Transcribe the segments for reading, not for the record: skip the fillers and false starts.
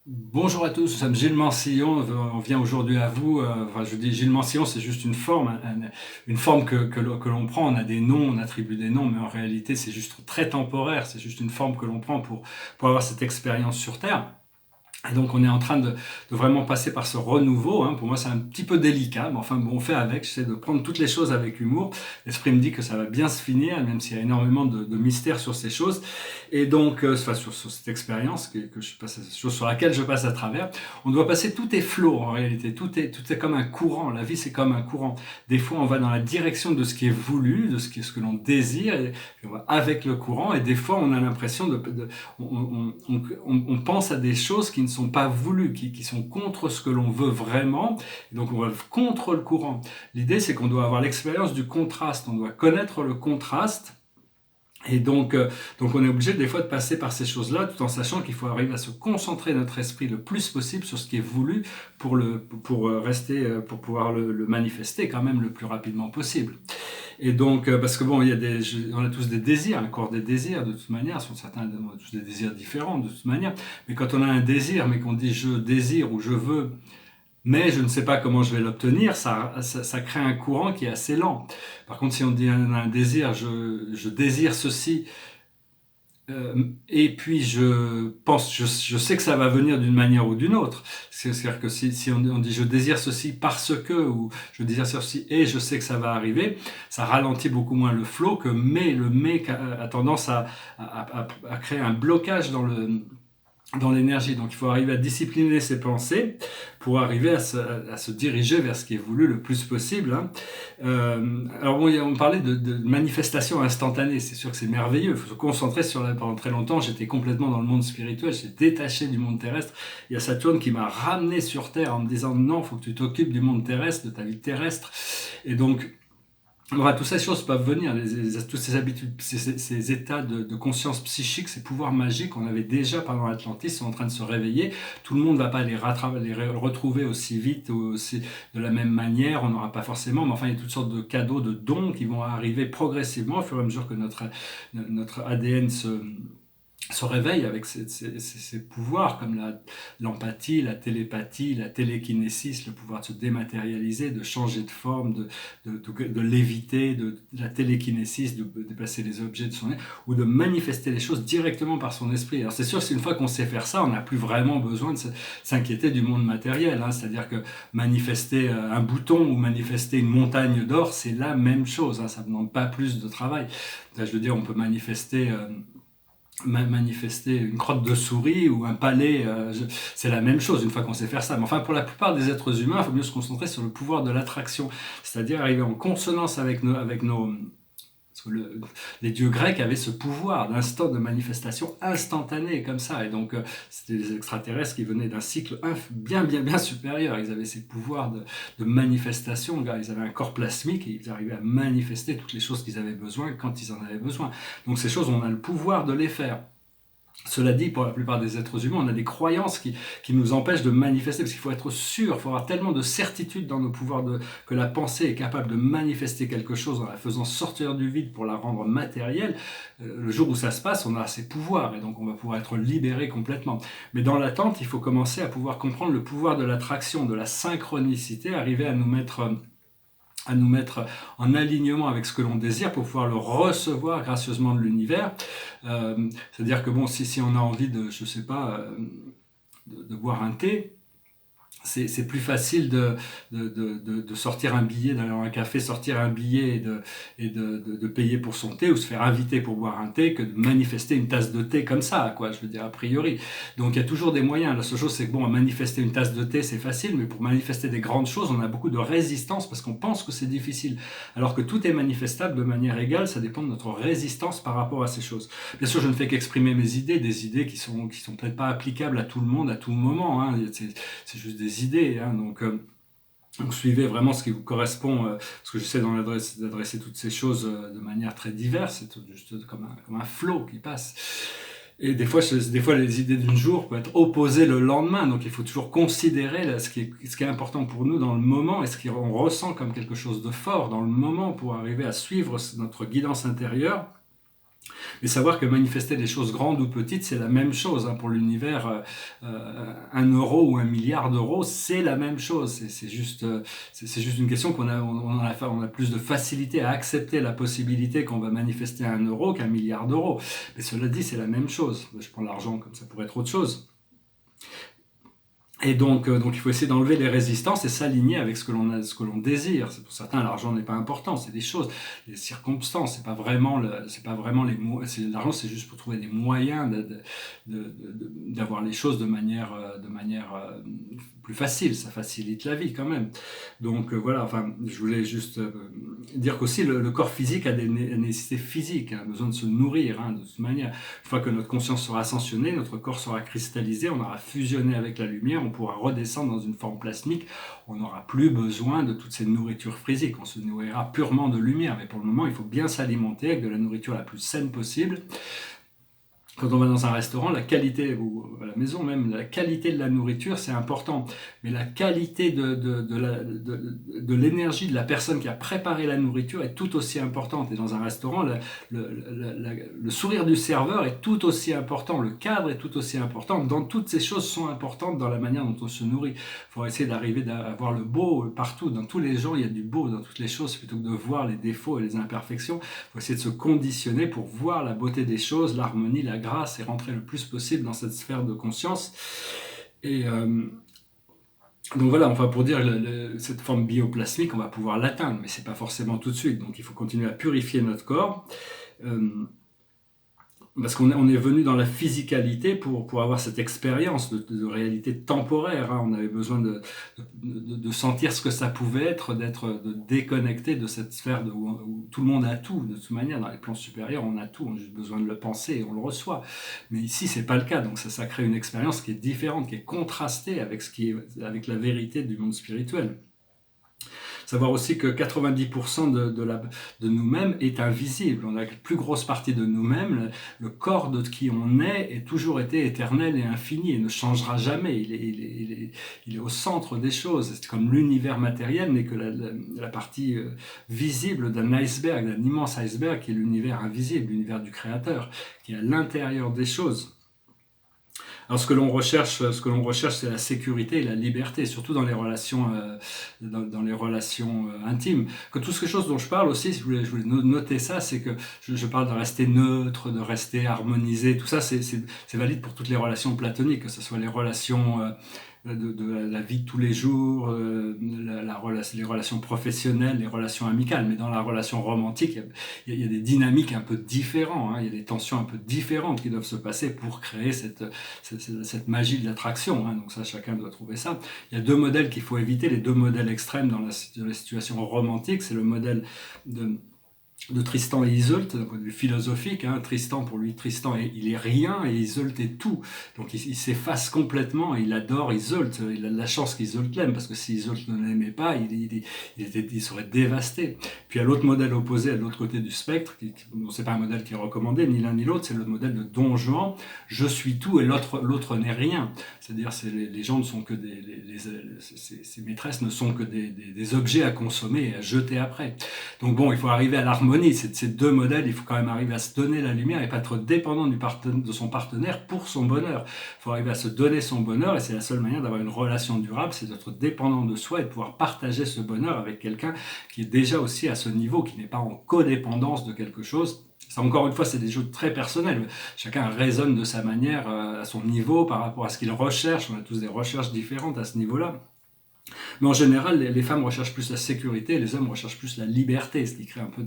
Bonjour à tous, nous sommes Gilles Mansillon, on vient aujourd'hui à vous, enfin je dis Gilles Mansillon, c'est juste une forme, une forme que l'on prend, on a des noms, on attribue des noms, mais en réalité c'est juste très temporaire, c'est juste une forme que l'on prend pour avoir cette expérience sur Terre. Et donc on est en train de vraiment passer par ce renouveau, hein. Pour moi c'est un petit peu délicat, mais enfin bon, on fait avec, j'essaie de prendre toutes les choses avec humour. L'esprit me dit que ça va bien se finir, même s'il y a énormément de mystères sur ces choses. Et donc, enfin, sur cette expérience que je passe, chose sur laquelle je passe à travers, on doit passer, tout est flow en réalité, tout est comme un courant, la vie c'est comme un courant. Des fois on va dans la direction de ce qui est voulu, de ce que l'on désire, et on va avec le courant, et des fois on a l'impression on pense à des choses qui ne sont pas voulues, qui sont contre ce que l'on veut vraiment, et donc on va contre le courant. L'idée c'est qu'on doit avoir l'expérience du contraste, on doit connaître le contraste, et donc on est obligé des fois de passer par ces choses-là, tout en sachant qu'il faut arriver à se concentrer notre esprit le plus possible sur ce qui est voulu pour pouvoir le manifester quand même le plus rapidement possible. Et donc, parce que bon, on a tous des désirs, encore des désirs de toute manière, certains ont tous des désirs différents de toute manière, mais quand on a un désir, mais qu'on dit je désire ou je veux, mais je ne sais pas comment je vais l'obtenir, ça crée un courant qui est assez lent. Par contre, si on dit un désir, je désire ceci, et puis je sais que ça va venir d'une manière ou d'une autre. C'est-à-dire que si on dit je désire ceci parce que, ou je désire ceci et je sais que ça va arriver, ça ralentit beaucoup moins le flow que le mais a tendance à créer un blocage dans l'énergie. Donc il faut arriver à discipliner ses pensées pour arriver à se diriger vers ce qui est voulu le plus possible, hein. Alors bon, on parlait de manifestation instantanée, c'est sûr que c'est merveilleux, il faut se concentrer sur pendant très longtemps, j'étais complètement dans le monde spirituel, j'étais détaché du monde terrestre. Il y a Saturne qui m'a ramené sur Terre en me disant non, il faut que tu t'occupes du monde terrestre, de ta vie terrestre. Et donc voilà, toutes ces choses peuvent venir, toutes ces habitudes, ces états de conscience psychique, ces pouvoirs magiques qu'on avait déjà pendant l'Atlantis sont en train de se réveiller. Tout le monde ne va pas les retrouver aussi vite, aussi de la même manière, on n'aura pas forcément, mais enfin il y a toutes sortes de cadeaux, de dons qui vont arriver progressivement au fur et à mesure que notre ADN se réveille avec ces pouvoirs comme l'empathie, la télépathie, la télékinésis, le pouvoir de se dématérialiser, de changer de forme, de léviter, de la télékinésis, de déplacer les objets de son nez, ou de manifester les choses directement par son esprit. Alors c'est sûr, c'est une fois qu'on sait faire ça, on n'a plus vraiment besoin de s'inquiéter du monde matériel, hein. C'est-à-dire que manifester un bouton ou manifester une montagne d'or, c'est la même chose, hein. Ça ne demande pas plus de travail. Je veux dire, on peut manifester une crotte de souris ou un palais, c'est la même chose une fois qu'on sait faire ça. Mais enfin, pour la plupart des êtres humains, il faut mieux se concentrer sur le pouvoir de l'attraction, c'est-à-dire arriver en consonance avec nos parce que les dieux grecs avaient ce pouvoir d'instant de manifestation instantanée comme ça, et donc c'était des extraterrestres qui venaient d'un cycle bien supérieur. Ils avaient ces pouvoirs de manifestation, ils avaient un corps plasmique et ils arrivaient à manifester toutes les choses qu'ils avaient besoin quand ils en avaient besoin. Donc ces choses, on a le pouvoir de les faire. Cela dit, pour la plupart des êtres humains, on a des croyances qui nous empêchent de manifester, parce qu'il faut être sûr, il faut avoir tellement de certitude dans nos pouvoirs que la pensée est capable de manifester quelque chose en la faisant sortir du vide pour la rendre matérielle. Le jour où ça se passe, on a ces pouvoirs, et donc on va pouvoir être libéré complètement. Mais dans l'attente, il faut commencer à pouvoir comprendre le pouvoir de l'attraction, de la synchronicité, arriver à nous mettre en alignement avec ce que l'on désire pour pouvoir le recevoir gracieusement de l'univers. C'est-à-dire que bon, si on a envie de, je sais pas, de boire un thé, c'est plus facile de sortir un billet, d'aller dans un café, sortir un billet et de payer pour son thé, ou se faire inviter pour boire un thé, que de manifester une tasse de thé comme ça, quoi, je veux dire, a priori. Donc il y a toujours des moyens. La seule chose, c'est que bon, à manifester une tasse de thé, c'est facile, mais pour manifester des grandes choses, on a beaucoup de résistance parce qu'on pense que c'est difficile. Alors que tout est manifestable de manière égale, ça dépend de notre résistance par rapport à ces choses. Bien sûr, je ne fais qu'exprimer mes idées, des idées qui sont peut-être pas applicables à tout le monde, à tout moment, hein. C'est juste des idées, hein. Donc suivez vraiment ce qui vous correspond, parce que j'essaie d'adresser toutes ces choses de manière très diverse, c'est juste comme un flow qui passe. Et des fois, les idées d'une jour peuvent être opposées le lendemain, donc il faut toujours considérer là, ce qui est important pour nous dans le moment, et ce qu'on ressent comme quelque chose de fort dans le moment, pour arriver à suivre notre guidance intérieure Mais savoir que manifester des choses grandes ou petites, c'est la même chose, hein, pour l'univers. 1 euro ou 1 milliard d'euros, c'est la même chose. C'est juste une question on a plus de facilité à accepter la possibilité qu'on va manifester 1 euro qu'1 milliard d'euros. Mais cela dit, c'est la même chose. Je prends l'argent comme ça pourrait être autre chose. Et donc il faut essayer d'enlever les résistances et s'aligner avec ce que l'on désire. C'est pour certains, l'argent n'est pas important, c'est des choses, les circonstances. C'est pas vraiment l'argent, c'est juste pour trouver des moyens d'avoir les choses de manière plus facile. Ça facilite la vie quand même. Donc voilà. Enfin, je voulais juste dire qu'aussi le corps physique a des nécessités physiques, hein, a besoin de se nourrir, hein, de toute manière. Une fois que notre conscience sera ascensionnée, notre corps sera cristallisé, on aura fusionné avec la lumière, on pourra redescendre dans une forme plasmique, on n'aura plus besoin de toutes ces nourritures physiques, on se nourrira purement de lumière. Mais pour le moment, il faut bien s'alimenter avec de la nourriture la plus saine possible. Quand on va dans un restaurant, la qualité, ou à la maison même, la qualité de la nourriture, c'est important. Mais la qualité de l'énergie de la personne qui a préparé la nourriture est tout aussi importante. Et dans un restaurant, le sourire du serveur est tout aussi important. Le cadre est tout aussi important. Dans toutes ces choses sont importantes dans la manière dont on se nourrit. Il faut essayer d'arriver à voir le beau partout. Dans tous les gens, il y a du beau dans toutes les choses. Plutôt que de voir les défauts et les imperfections, il faut essayer de se conditionner pour voir la beauté des choses, l'harmonie, la grâce, et rentrer le plus possible dans cette sphère de conscience. Et donc voilà, enfin pour dire, cette forme bioplasmique, on va pouvoir l'atteindre, mais c'est pas forcément tout de suite. Donc il faut continuer à purifier notre corps. Parce qu'on est venu dans la physicalité pour avoir cette expérience de réalité temporaire, hein. On avait besoin de sentir ce que ça pouvait être, de déconnecté de cette sphère où tout le monde a tout. De toute manière, dans les plans supérieurs, on a tout, on a juste besoin de le penser et on le reçoit. Mais ici, c'est pas le cas, donc ça crée une expérience qui est différente, qui est contrastée avec avec la vérité du monde spirituel. Savoir aussi que 90% de nous-mêmes est invisible. On a la plus grosse partie de nous-mêmes. Le corps de qui on est toujours été éternel et infini et ne changera jamais. Il est au centre des choses. C'est comme l'univers matériel n'est que la partie visible d'un iceberg, d'un immense iceberg qui est l'univers invisible, l'univers du Créateur, qui est à l'intérieur des choses. Alors ce que l'on recherche, c'est la sécurité et la liberté, surtout dans les relations, intimes. Que toutes ces choses dont je parle aussi, si je voulais noter ça, c'est que je parle de rester neutre, de rester harmonisé. Tout ça, c'est valide pour toutes les relations platoniques, que ce soit les relations de la vie de tous les jours, les relations professionnelles, les relations amicales. Mais dans la relation romantique, il y a des dynamiques un peu différentes, hein. Il y a des tensions un peu différentes qui doivent se passer pour créer cette magie de l'attraction, hein. Donc ça, chacun doit trouver ça. Il y a 2 modèles qu'il faut éviter, les 2 modèles extrêmes dans la situation romantique. C'est le modèle de Tristan et Iseult, d'un point de vue philosophique, hein. Tristan, il est rien et Iseult est tout. Donc il s'efface complètement, il adore Iseult, il a de la chance qu'Iseult l'aime, parce que si Iseult ne l'aimait pas, il serait dévasté. Puis il y a l'autre modèle opposé, à l'autre côté du spectre, c'est pas un modèle qui est recommandé, ni l'un ni l'autre, c'est le modèle de Don Juan, je suis tout et l'autre n'est rien. C'est-à-dire les gens ne sont que ces maîtresses ne sont que des objets à consommer et à jeter après. Donc bon, il faut arriver à l'harmonie. Ces 2 modèles, il faut quand même arriver à se donner la lumière et pas être dépendant de son partenaire pour son bonheur. Il faut arriver à se donner son bonheur et c'est la seule manière d'avoir une relation durable, c'est d'être dépendant de soi et de pouvoir partager ce bonheur avec quelqu'un qui est déjà aussi à ce niveau, qui n'est pas en codépendance de quelque chose. Ça, encore une fois, c'est des choses très personnelles. Chacun raisonne de sa manière, à son niveau, par rapport à ce qu'il recherche. On a tous des recherches différentes à ce niveau-là. Mais en général, les femmes recherchent plus la sécurité, les hommes recherchent plus la liberté, ce qui crée un peu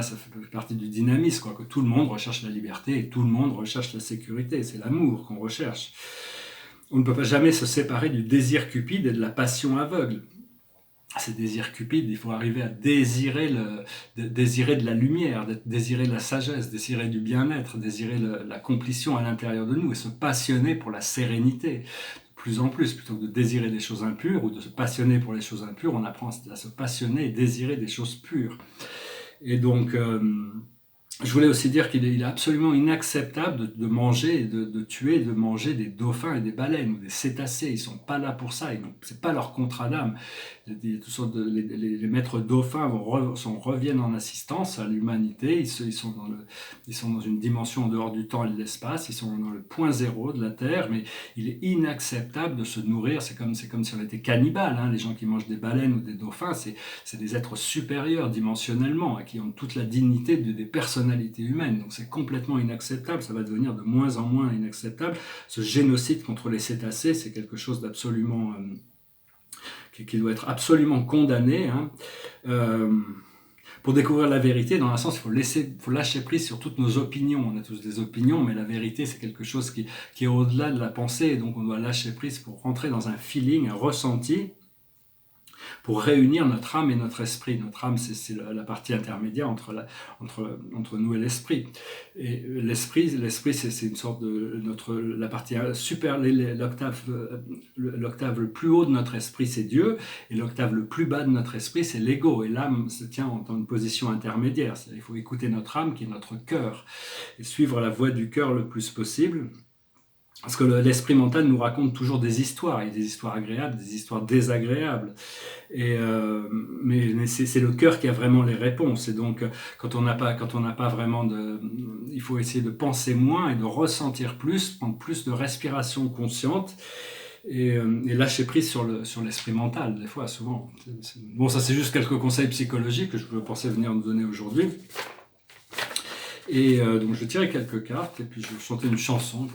ça fait partie du dynamisme, quoi, que tout le monde recherche la liberté et tout le monde recherche la sécurité. C'est l'amour qu'on recherche. On ne peut pas jamais se séparer du désir cupide et de la passion aveugle. Ces désirs cupides, il faut arriver à désirer de la lumière, désirer de la sagesse, désirer du bien-être, désirer la complétion à l'intérieur de nous et se passionner pour la sérénité. Plus en plus, plutôt que de désirer des choses impures ou de se passionner pour les choses impures, on apprend à se passionner et désirer des choses pures. Et donc, Je voulais aussi dire qu'il est absolument inacceptable de manger, de tuer, de manger des dauphins et des baleines ou des cétacés. Ils sont pas là pour ça. C'est pas leur contrat d'âme. Toutes sortes les maîtres dauphins reviennent en assistance à l'humanité. Ils sont dans une dimension en dehors du temps et de l'espace. Ils sont dans le point zéro de la Terre. Mais il est inacceptable de se nourrir. C'est comme si on était cannibale. Hein. Les gens qui mangent des baleines ou des dauphins, c'est des êtres supérieurs dimensionnellement, qui ont toute la dignité des personnalités humaines. Donc c'est complètement inacceptable, ça va devenir de moins en moins inacceptable. Ce génocide contre les cétacés, c'est quelque chose d'absolument qui doit être absolument condamné. Hein. Pour découvrir la vérité, dans un sens, il faut lâcher prise sur toutes nos opinions. On a tous des opinions, mais la vérité, c'est quelque chose qui est au-delà de la pensée, et donc on doit lâcher prise pour rentrer dans un feeling, un ressenti, pour réunir notre âme et notre esprit. Notre âme, c'est la partie intermédiaire entre nous et l'esprit. Et l'esprit, c'est une sorte de la partie super, l'octave le plus haut de notre esprit, c'est Dieu, et l'octave le plus bas de notre esprit, c'est l'ego. Et l'âme se tient dans une position intermédiaire. Il faut écouter notre âme, qui est notre cœur, et suivre la voie du cœur le plus possible. Parce que l'esprit mental nous raconte toujours des histoires, et des histoires agréables, des histoires désagréables. Mais c'est le cœur qui a vraiment les réponses. Et donc, quand on n'a pas vraiment il faut essayer de penser moins et de ressentir plus, prendre plus de respiration consciente et lâcher prise sur l'esprit mental, des fois, souvent. Bon, ça c'est juste quelques conseils psychologiques que je pensais venir nous donner aujourd'hui. Et donc je tirais quelques cartes et puis je chantais une chanson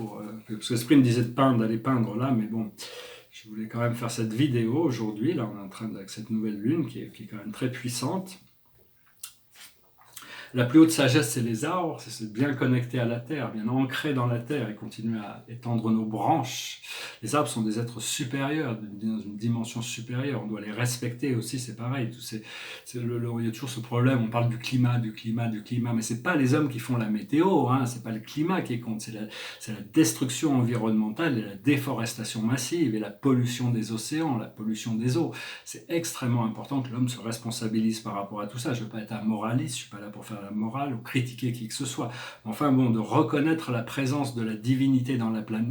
parce que l'esprit me disait d'aller peindre là, mais bon, je voulais quand même faire cette vidéo aujourd'hui. Là, on est en train avec cette nouvelle lune qui est quand même très puissante. La plus haute sagesse, c'est les arbres, c'est bien connecté à la terre, bien ancré dans la terre et continuer à étendre nos branches. Les arbres sont des êtres supérieurs, dans une dimension supérieure, on doit les respecter aussi, c'est pareil. Il y a toujours ce problème, on parle du climat, mais c'est pas les hommes qui font la météo, hein, c'est pas le climat qui compte, c'est la destruction environnementale et la déforestation massive et la pollution des océans, la pollution des eaux. C'est extrêmement important que l'homme se responsabilise par rapport à tout ça. Je veux pas être un moraliste, je suis pas là pour faire la morale ou critiquer qui que ce soit. Enfin bon, de reconnaître la présence de la divinité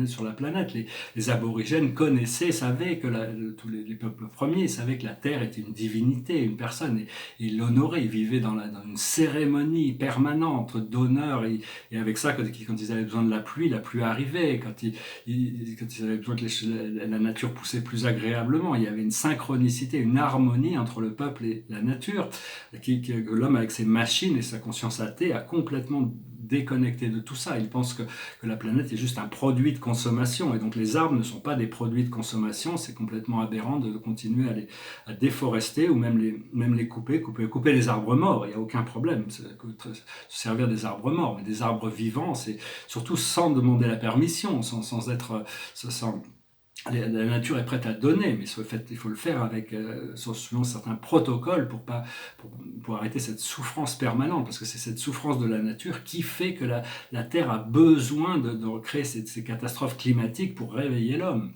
sur la planète. Les aborigènes connaissaient, savaient que tous les peuples premiers savaient que la Terre était une divinité, une personne, et ils l'honoraient. Ils vivaient dans une cérémonie permanente d'honneur, et avec ça, quand ils avaient besoin de la pluie arrivait. Quand ils avaient besoin que la nature poussait plus agréablement, il y avait une synchronicité, une harmonie entre le peuple et la nature, que l'homme, avec ses machines et sa conscience athée, a complètement déconnecté de tout ça. Il pense que la planète est juste un produit de consommation, et donc les arbres ne sont pas des produits de consommation. C'est complètement aberrant de continuer à déforester ou même les couper les arbres morts, il n'y a aucun problème, se servir des arbres morts, mais des arbres vivants, c'est surtout sans demander la permission, sans la nature est prête à donner, mais il faut le faire suivant certains protocoles pour arrêter cette souffrance permanente, parce que c'est cette souffrance de la nature qui fait que la Terre a besoin de créer ces catastrophes climatiques pour réveiller l'homme.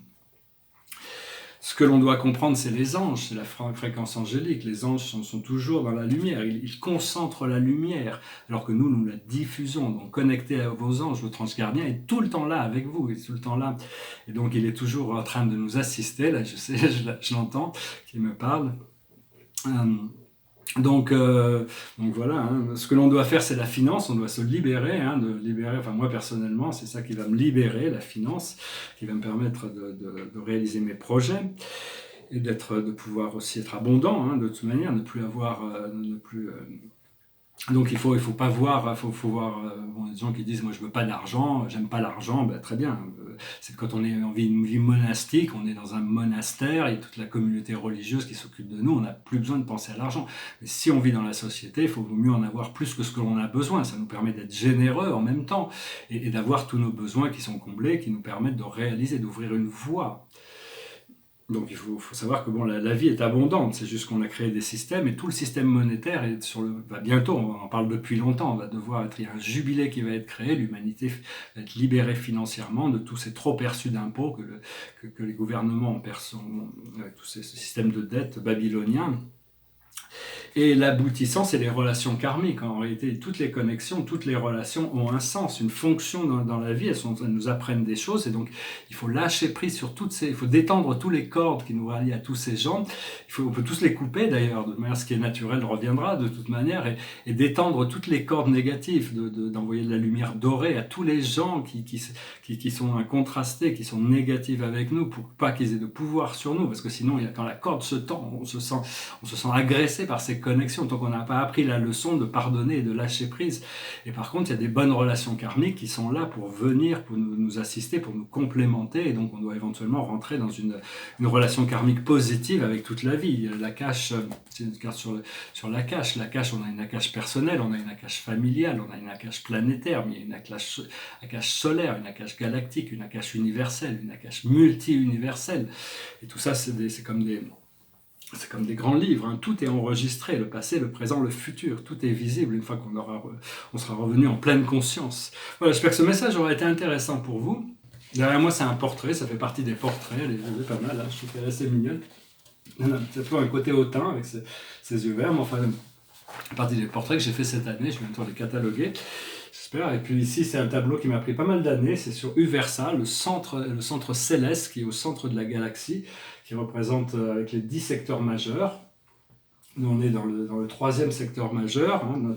Ce que l'on doit comprendre, c'est les anges, c'est la fréquence angélique. Les anges sont toujours dans la lumière, ils concentrent la lumière, alors que nous la diffusons. Donc connectez à vos anges, votre ange gardien est tout le temps là avec vous, il est tout le temps là. Et donc il est toujours en train de nous assister, là je sais, je l'entends, qui me parle. Donc voilà, hein. Ce que l'on doit faire, c'est la finance, on doit se libérer, enfin moi personnellement, c'est ça qui va me libérer, la finance, qui va me permettre de réaliser mes projets, et de pouvoir aussi être abondant, de toute manière, ne plus avoir, donc il faut pas voir, faut voir, des gens qui disent moi je veux pas d'argent, j'aime pas l'argent, très bien, c'est quand on vit une vie monastique, on est dans un monastère, il y a toute la communauté religieuse qui s'occupe de nous, on n'a plus besoin de penser à l'argent. Mais si on vit dans la société, il vaut mieux en avoir plus que ce que l'on a besoin, ça nous permet d'être généreux en même temps, et d'avoir tous nos besoins qui sont comblés, qui nous permettent de réaliser, d'ouvrir une voie. Donc il faut savoir que la vie est abondante, c'est juste qu'on a créé des systèmes, et tout le système monétaire est bientôt, on en parle depuis longtemps, il y a un jubilé qui va être créé, l'humanité va être libérée financièrement de tous ces trop perçus d'impôts que les gouvernements ont perçus, avec tous ces systèmes de dette babyloniens. Et l'aboutissant, c'est les relations karmiques. En réalité, toutes les connexions, toutes les relations ont un sens, une fonction dans la vie. Elles nous apprennent des choses. Et donc, il faut lâcher prise sur il faut détendre tous les cordes qui nous rallient à tous ces gens. On peut tous les couper d'ailleurs, de manière ce qui est naturel reviendra de toute manière. Et détendre toutes les cordes négatives, d'envoyer de la lumière dorée à tous les gens qui sont contrastés, qui sont négatifs avec nous, pour pas qu'ils aient de pouvoir sur nous. Parce que sinon, quand la corde se tend, on se sent agressé par ces connexions, tant qu'on n'a pas appris la leçon de pardonner et de lâcher prise. Et par contre, il y a des bonnes relations karmiques qui sont là pour venir, pour nous assister, pour nous complémenter, et donc on doit éventuellement rentrer dans une relation karmique positive avec toute la vie. L'Akash, c'est une carte sur l'Akash. L'Akash, on a une Akash personnelle, on a une Akash familiale, on a une Akash planétaire, mais il y a une Akash solaire, une Akash galactique, une Akash universelle, une Akash multi-universelle. Et tout ça, c'est comme des grands livres, hein. Tout est enregistré, le passé, le présent, le futur, tout est visible une fois on sera revenu en pleine conscience. Voilà, j'espère que ce message aura été intéressant pour vous. Derrière moi, c'est un portrait, ça fait partie des portraits, elle est pas mal, hein, je trouve qu'elle est assez mignonne. C'est toujours un côté hautain avec ses yeux verts, mais enfin, partie des portraits que j'ai fait cette année, je vais bientôt les cataloguer. J'espère. Et puis ici, c'est un tableau qui m'a pris pas mal d'années. C'est sur Uversa, le centre céleste qui est au centre de la galaxie, qui représente avec les 10 secteurs majeurs. Nous, on est dans le 3e secteur majeur, hein,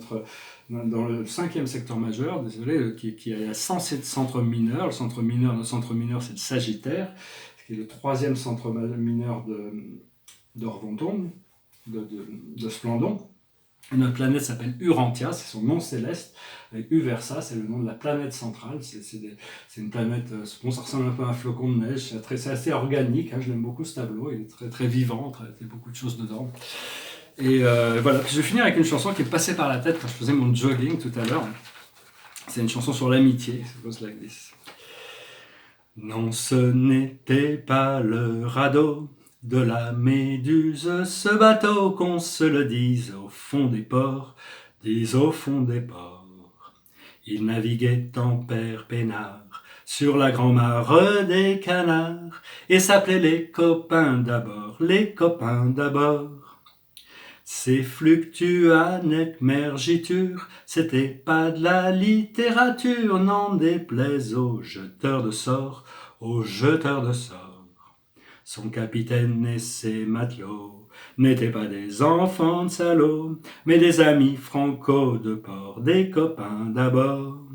dans le 5e secteur majeur, désolé, qui a 107 centres mineurs. Notre centre mineur, c'est le Sagittaire, qui est le 3e centre mineur d'Orvonton, de Splendon. Et notre planète s'appelle Urantia, c'est son nom céleste, avec Uversa, c'est le nom de la planète centrale. C'est une planète, bon, ça ressemble un peu à un flocon de neige, c'est assez organique, hein, je l'aime beaucoup ce tableau, il est très, très vivant, il y a beaucoup de choses dedans. Et voilà, puis je vais finir avec une chanson qui est passée par la tête quand je faisais mon jogging tout à l'heure. C'est une chanson sur l'amitié, ça goes like this. Non, ce n'était pas le radeau de la Méduse, ce bateau, qu'on se le dise au fond des ports, au fond des ports. Il naviguait en père peinard sur la grand-mare des canards, et s'appelait les copains d'abord, les copains d'abord. Ces fluctua nec mergitur, c'était pas de la littérature, n'en déplaise aux jeteurs de sorts, aux jeteurs de sorts. Son capitaine et ses matelots n'étaient pas des enfants de salauds, mais des amis franco de port, des copains d'abord.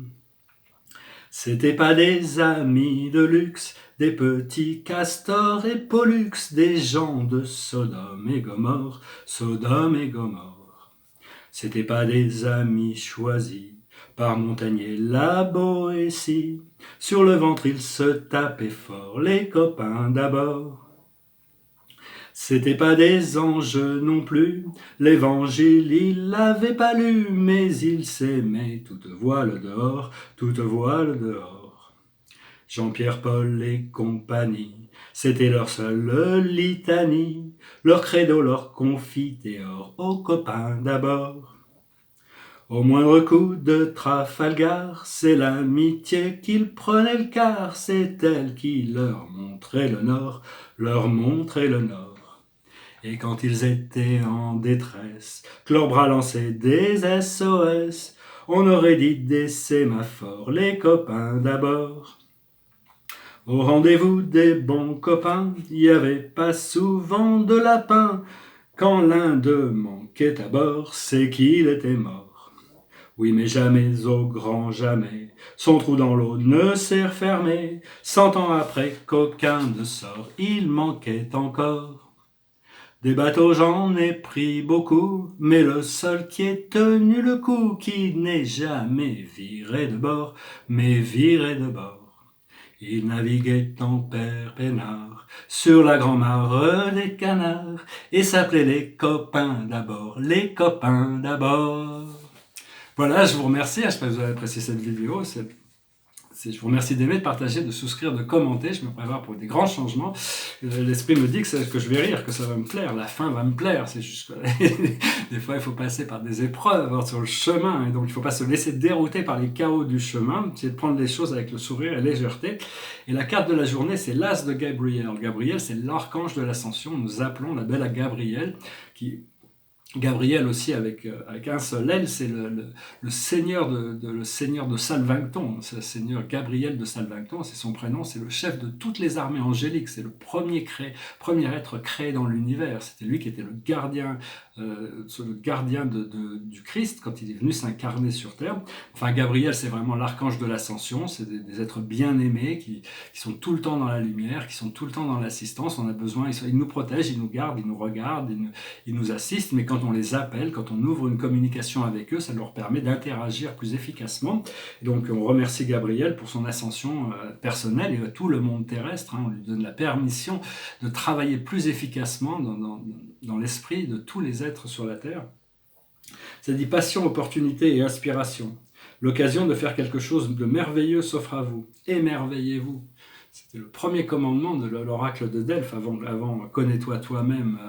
C'étaient pas des amis de luxe, des petits castors et pollux, des gens de Sodome et Gomorre, Sodome et Gomorre. C'étaient pas des amis choisis par Montagnier la Boétie, sur le ventre ils se tapaient fort, les copains d'abord. C'étaient pas des anges non plus, l'évangile il l'avait pas lu, mais ils s'aimaient toute voile dehors, toute voile dehors. Jean-Pierre, Paul et compagnie, c'était leur seule litanie, leur credo, leur confiteor, aux copains d'abord. Au moindre coup de Trafalgar, c'est l'amitié qu'ils prenaient le quart, c'est elle qui leur montrait le nord, leur montrait le nord. Et quand ils étaient en détresse, que leurs bras lançaient des SOS, on aurait dit des sémaphores, les copains d'abord. Au rendez-vous des bons copains, il y avait pas souvent de lapin. Quand l'un d'eux manquait à bord, c'est qu'il était mort. Oui, mais jamais, au grand jamais, son trou dans l'eau ne s'est refermé. 100 ans après qu'aucun ne sort, il manquait encore. Des bateaux j'en ai pris beaucoup, mais le seul qui ait tenu le coup, qui n'est jamais viré de bord, mais viré de bord. Il naviguait en père peinard, sur la grand-mare des canards, et s'appelait les copains d'abord, les copains d'abord. Voilà, je vous remercie, j'espère que vous avez apprécié cette vidéo. Je vous remercie d'aimer, de partager, de souscrire, de commenter. Je me prépare pour des grands changements. L'esprit me dit que je vais rire, que ça va me plaire. La fin va me plaire. C'est juste que des fois, il faut passer par des épreuves sur le chemin. Et donc, il ne faut pas se laisser dérouter par les chaos du chemin. C'est de prendre les choses avec le sourire et légèreté. Et la carte de la journée, c'est l'As de Gabriel. Gabriel, c'est l'archange de l'ascension. Nous appelons la belle Gabrielle qui Gabriel aussi avec un seul L, c'est le seigneur le seigneur de Salvington, c'est le seigneur Gabriel de Salvington, c'est son prénom, c'est le chef de toutes les armées angéliques, c'est le premier être créé dans l'univers, c'était lui qui était le gardien du Christ quand il est venu s'incarner sur terre. Enfin, Gabriel, c'est vraiment l'archange de l'ascension, c'est des êtres bien aimés qui sont tout le temps dans la lumière, qui sont tout le temps dans l'assistance, on a besoin, ils nous protègent, ils nous gardent, ils nous regardent, ils nous assistent, mais quand on les appelle, quand on ouvre une communication avec eux, ça leur permet d'interagir plus efficacement. Et donc on remercie Gabriel pour son ascension personnelle et tout le monde terrestre. On lui donne la permission de travailler plus efficacement dans l'esprit de tous les êtres sur la Terre. Ça dit passion, opportunité et inspiration. L'occasion de faire quelque chose de merveilleux s'offre à vous. Émerveillez-vous. C'était le premier commandement de l'oracle de Delphes, avant connais-toi toi-même,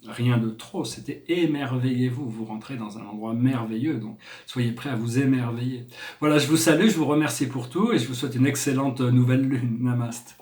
rien de trop, c'était émerveillez-vous, vous rentrez dans un endroit merveilleux, donc soyez prêts à vous émerveiller. Voilà, je vous salue, je vous remercie pour tout et je vous souhaite une excellente nouvelle lune. Namaste.